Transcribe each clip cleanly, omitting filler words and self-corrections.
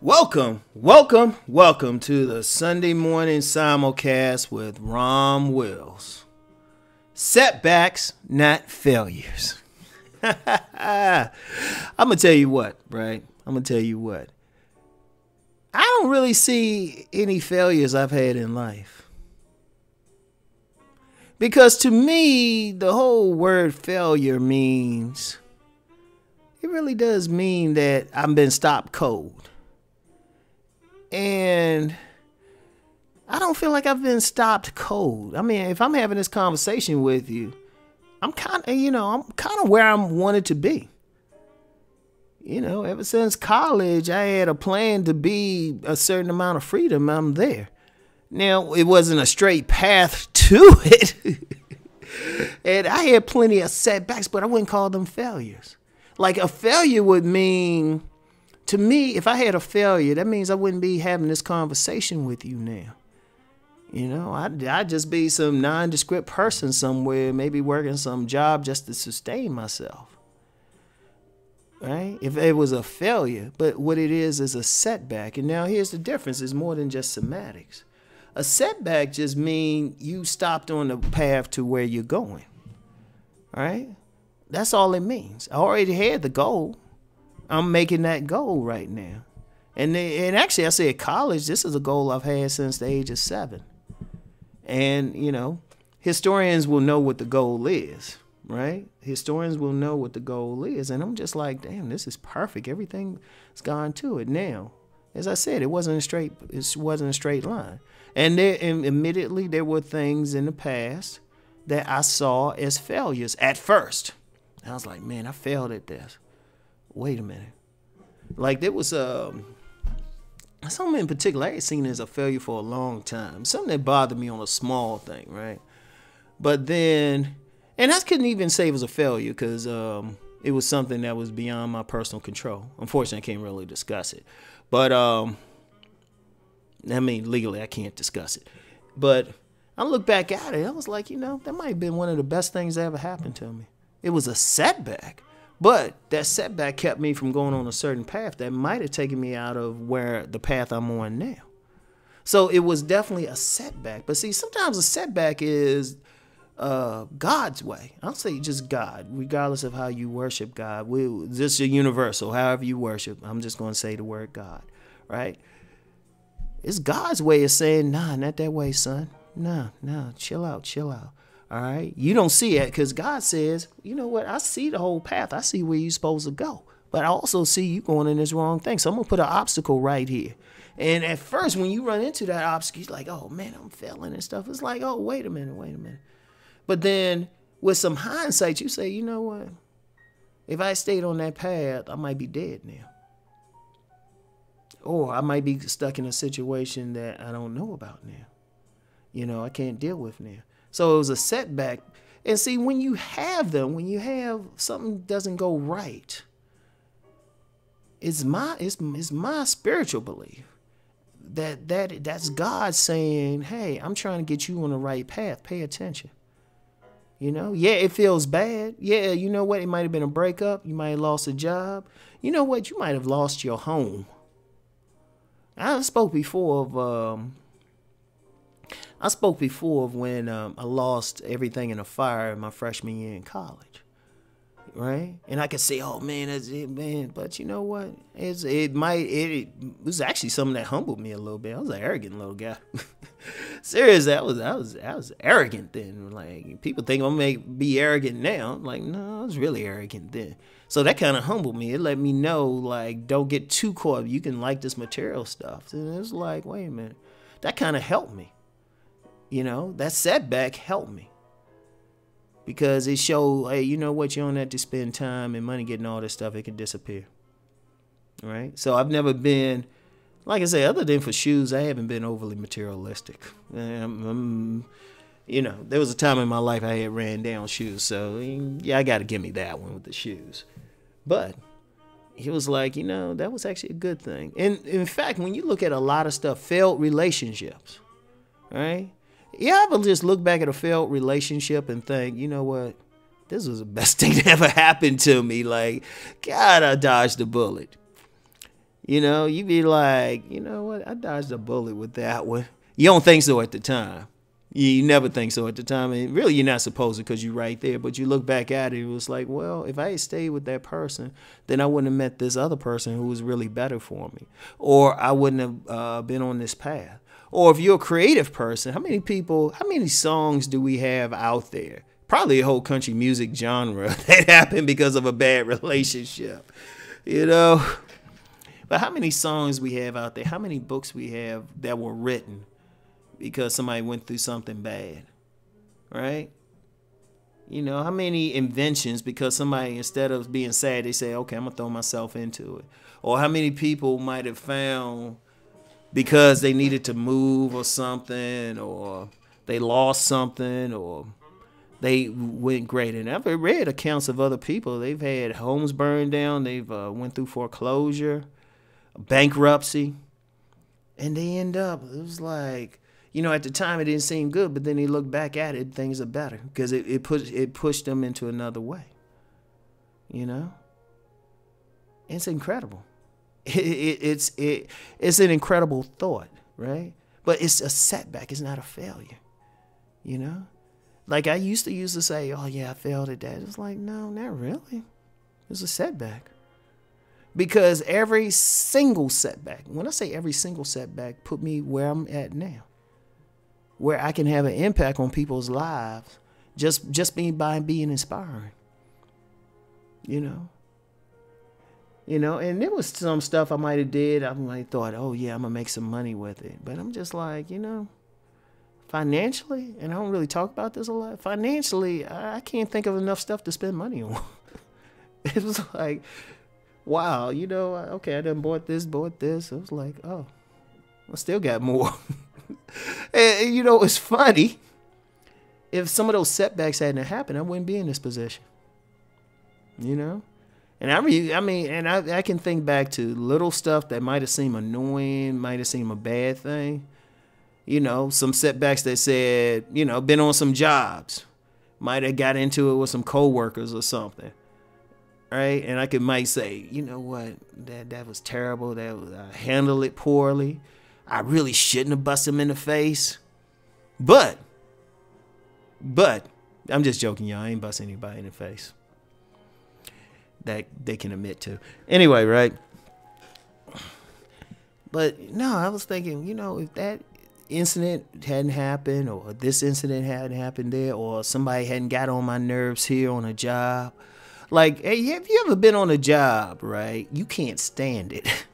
Welcome to the Sunday morning simulcast with Rom Wills. Setbacks, not failures. I'm going to tell you what, right? I don't really see any failures I've had in life. Because to me, the whole word failure means, it really does mean that I've been stopped cold. And I don't feel like I've been stopped cold. I mean, if I'm having this conversation with you, I'm kind of where I wanted to be. You know, ever since college, I had a plan to be a certain amount of freedom. I'm there. Now, it wasn't a straight path to it. And I had plenty of setbacks, but I wouldn't call them failures. Like a failure would mean, to me, if I had a failure, that means I wouldn't be having this conversation with you now. You know, I'd just be some nondescript person somewhere, maybe working some job just to sustain myself. Right? If it was a failure, but what it is a setback. And now here's the difference. It's more than just semantics. A setback just means you stopped on the path to where you're going. All right? That's all it means. I already had the goal. I'm making that goal right now. And actually, I said college, this is a goal I've had since the age of 7. And, you know, historians will know what the goal is, right? Historians will know what the goal is. And I'm just like, damn, this is perfect. Everything's gone to it. Now, as I said, it wasn't a straight line. And admittedly, there were things in the past that I saw as failures at first. I was like, man, I failed at this. Wait a minute. Like there was something in particular I had seen as a failure for a long time. Something that bothered me on a small thing, right? But then, and I couldn't even say it was a failure because it was something that was beyond my personal control. Unfortunately, I can't really discuss it. But I mean, legally, I can't discuss it. But I look back at it, I was like, you know, that might have been one of the best things that ever happened to me. It was a setback. But that setback kept me from going on a certain path that might have taken me out of where the path I'm on now. So it was definitely a setback. But see, sometimes a setback is God's way. I'll say just God, regardless of how you worship God. This is universal, however you worship. I'm just going to say the word God, right? It's God's way of saying, nah, not that way, son. Nah, chill out. All right. You don't see it because God says, you know what? I see the whole path. I see where you're supposed to go. But I also see you going in this wrong thing. So I'm going to put an obstacle right here. And at first, when you run into that obstacle, you're like, oh, man, I'm failing and stuff. It's like, oh, wait a minute. But then with some hindsight, you say, you know what? If I stayed on that path, I might be dead now. Or I might be stuck in a situation that I don't know about now. You know, I can't deal with now. So it was a setback. And see, when you have something doesn't go right, it's my spiritual belief that's God saying, hey, I'm trying to get you on the right path. Pay attention. You know, yeah, it feels bad. Yeah, you know what? It might have been a breakup. You might have lost a job. You know what? You might have lost your home. I spoke before of when I lost everything in a fire in my freshman year in college, right? And I could say, oh, man, that's it, man. But you know what? It was actually something that humbled me a little bit. I was an arrogant little guy. Seriously, I was arrogant then. Like, people think I'm going to be arrogant now. I'm like, no, I was really arrogant then. So that kind of humbled me. It let me know, like, don't get too caught up. You can like this material stuff. And it was like, wait a minute. That kind of helped me. You know, that setback helped me because it showed, hey, you know what? You don't have to spend time and money getting all this stuff. It can disappear. All right. So I've never been, like I say, other than for shoes, I haven't been overly materialistic. You know, there was a time in my life I had ran down shoes. So, yeah, I got to give me that one with the shoes. But it was like, you know, that was actually a good thing. And in fact, when you look at a lot of stuff, failed relationships, right? You ever just look back at a failed relationship and think, you know what? This was the best thing that ever happened to me. Like, God, I dodged a bullet. You know, you be like, you know what? I dodged a bullet with that one. You don't think so at the time. You never think so at the time. And really, you're not supposed to because you're right there. But you look back at it, it was like, well, if I had stayed with that person, then I wouldn't have met this other person who was really better for me. Or I wouldn't have been on this path. Or if you're a creative person, how many songs do we have out there? Probably a whole country music genre that happened because of a bad relationship. You know? But how many songs we have out there? How many books we have that were written because somebody went through something bad, right? You know, how many inventions because somebody, instead of being sad, they say, okay, I'm going to throw myself into it. Or how many people might have found because they needed to move or something, or they lost something, or they went great. And I've read accounts of other people. They've had homes burned down. They've went through foreclosure, bankruptcy, and they end up, it was like, you know, at the time it didn't seem good, but then they look back at it, things are better because it pushed them into another way. You know, it's incredible. It's an incredible thought, right? But it's a setback. It's not a failure. You know, like I used to say, oh yeah, I failed at that. It's like, no, not really. It's a setback. Because every single setback, when I say every single setback, put me where I'm at now, where I can have an impact on people's lives just by being inspiring. You know, and there was some stuff I might have did. I might have thought, oh yeah, I'm gonna make some money with it. But I'm just like, you know, financially, and I don't really talk about this a lot. Financially, I can't think of enough stuff to spend money on. It was like, wow, you know, okay, I done bought this. It was like, oh, I still got more. And you know, it's funny. If some of those setbacks hadn't happened, I wouldn't be in this position. You know? And I can think back to little stuff that might have seemed annoying, might have seemed a bad thing. You know, some setbacks that said, you know, been on some jobs. Might have got into it with some coworkers or something. Right? And might say, you know what, that was terrible. I handled it poorly. I really shouldn't have busted him in the face. But, I'm just joking, y'all. I ain't busting anybody in the face. That they can admit to. Anyway, right? But no, I was thinking, you know, if that incident hadn't happened, or this incident hadn't happened there, or somebody hadn't got on my nerves here on a job. Like, hey, have you ever been on a job, right? You can't stand it.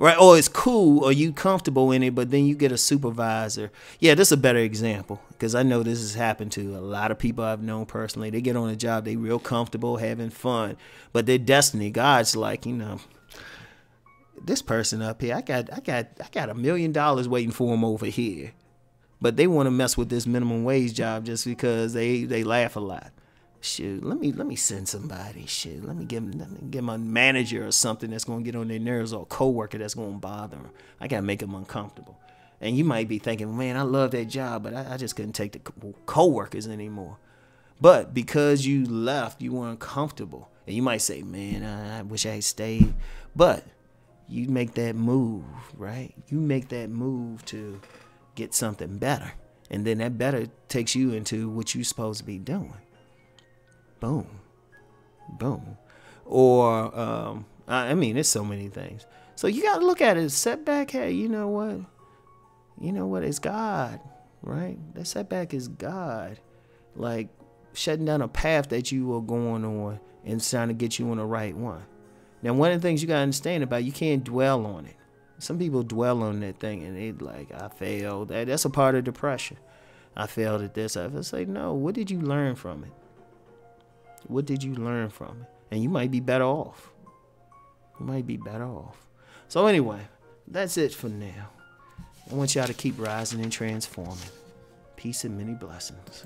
Right? Or it's cool, or you comfortable in it, but then you get a supervisor. Yeah, this is a better example, because I know this has happened to a lot of people I've known personally. They get on a job, they real comfortable, having fun, but their destiny, God's like, you know, this person up here, I got $1 million waiting for them over here, but they want to mess with this minimum wage job just because they laugh a lot. Shoot, let me send somebody. Shoot, let me give my manager or something that's gonna get on their nerves, or a coworker that's gonna bother them. I gotta make them uncomfortable. And you might be thinking, man, I love that job, but I just couldn't take the coworkers anymore. But because you left, you weren't comfortable, and you might say, man, I wish I had stayed. But you make that move, right? You make that move to get something better, and then that better takes you into what you're supposed to be doing. Boom. Boom. Or, I mean, there's so many things. So you got to look at it as setback. Hey, you know what? It's God, right? That setback is God. Like shutting down a path that you were going on and trying to get you on the right one. Now, one of the things you got to understand about, you can't dwell on it. Some people dwell on that thing and they like, I failed. That's a part of depression. I failed at this. I was like, no, what did you learn from it? What did you learn from it? And you might be better off. You might be better off. So anyway, that's it for now. I want y'all to keep rising and transforming. Peace and many blessings.